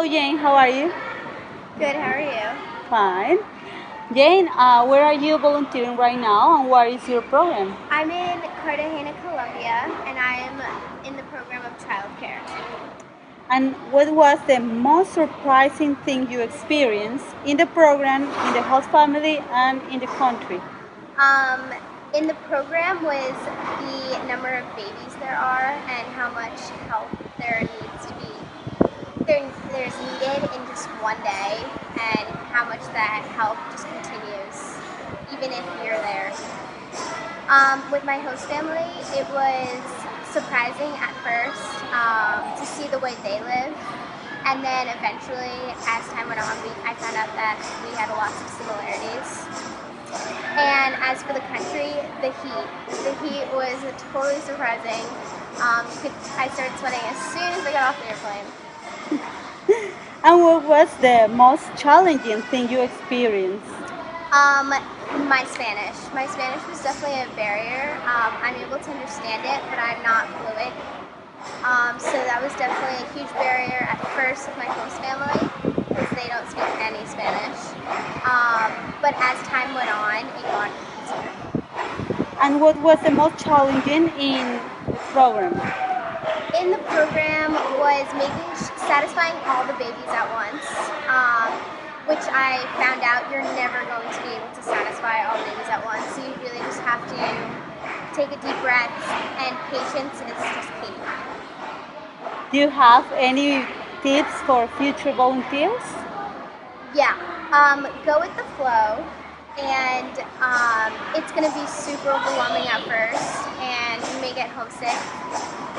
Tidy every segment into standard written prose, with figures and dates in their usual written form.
Hello, Jane. How are you? Good, how are you? Fine. Jane, where are you volunteering right now, and what is your program? I'm in Cartagena, Colombia, and I am in the program of childcare. And what was the most surprising thing you experienced in the program, in the host family, and in the country? Um, in the program was the number of babies there are and how much help there needs to be. There's needed in just one day, and how much that help just continues, even if you're there. With my host family, it was surprising at first to see the way they live, and then eventually, as time went on, I found out that we had lots of similarities. And as for the country, the heat. The heat was totally surprising. I started sweating as soon as I got off the airplane. And what was the most challenging thing you experienced? Um, my Spanish. My Spanish was definitely a barrier. I'm able to understand it, but I'm not fluent. So that was definitely a huge barrier at first with my host family because they don't speak any Spanish. But as time went on, it got easier. And what was the most challenging in the program? In the program was satisfying all the babies at once, which I found out you're never going to be able to satisfy all babies at once. So you really just have to take a deep breath, and patience is just key. Do you have any tips for future volunteers? Yeah, go with the flow, and it's going to be super overwhelming at first, and you may get homesick,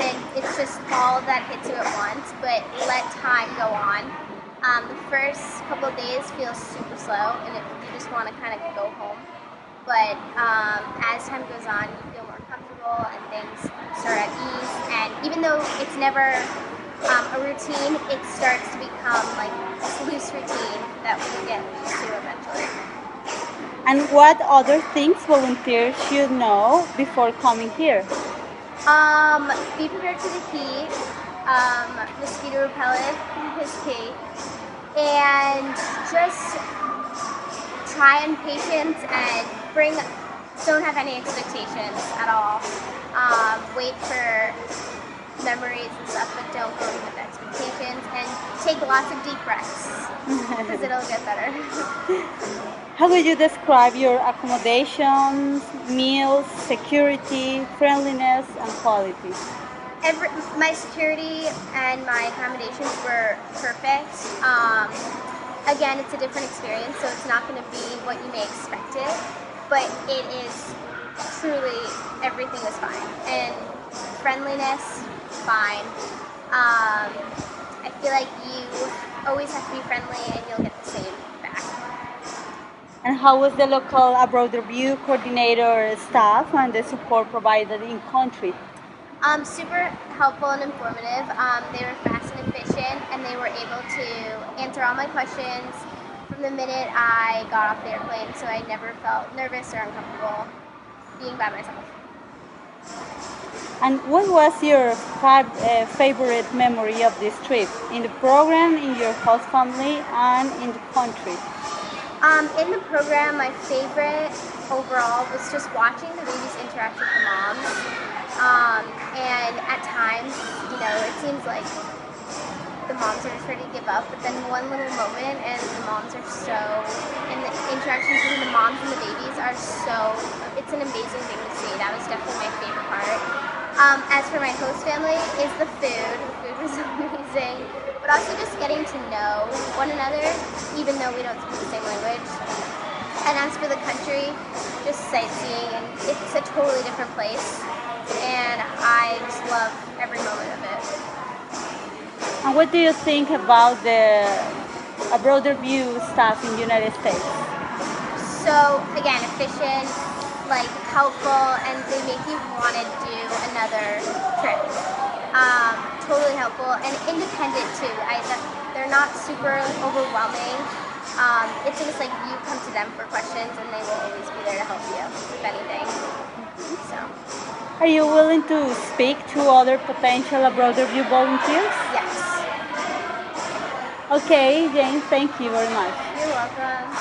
and it's just all that hits you at once, but let time go on. The first couple of days feel super slow, and you just want to kind of go home, but as time goes on, you feel more comfortable, and things start at ease, and even though it's never a routine, it starts to become like this loose routine that we get used to eventually. And what other things volunteers should know before coming here? Be prepared for the heat. Mosquito repellent is key, and just try and patience and don't have any expectations at all. Wait for memories and stuff, but don't go in with expectations, and take lots of deep breaths because it'll get better. How would you describe your accommodations, meals, security, friendliness, and quality? My security and my accommodations were perfect. Again, it's a different experience, so it's not going to be what you may expect it, but it is truly, everything was fine. And friendliness, fine. I feel like you always have to be friendly and you'll get the same back. And how was the local Abroad Review coordinator staff and the support provided in country? Super helpful and informative. They were fast and efficient, and they were able to answer all my questions from the minute I got off the airplane, so I never felt nervous or uncomfortable being by myself. And what was your favorite memory of this trip? In the program, in your host family, and in the country? In the program, my favorite overall was just watching the babies interact with the moms. And at times, it seems like the moms are just ready to give up, but then one little moment and the moms are and the interactions between the moms and the babies are it's an amazing thing to see. That was definitely my favorite part. As for my host family, is the food. The food was amazing, but also just getting to know one another, even though we don't speak the same language. And as for the country, just sightseeing, and it's a totally different place, and I just love every moment of it. And what do you think about the Abroad Review staff in the United States? So again, efficient, helpful, and they make you want to do another trip. Totally helpful and independent too. They're not super overwhelming. It's just like you come to them for questions, and they will always be there to help you with anything. So. Are you willing to speak to other potential Abroad Review volunteers? Yes. Okay, James, thank you very much. You're welcome.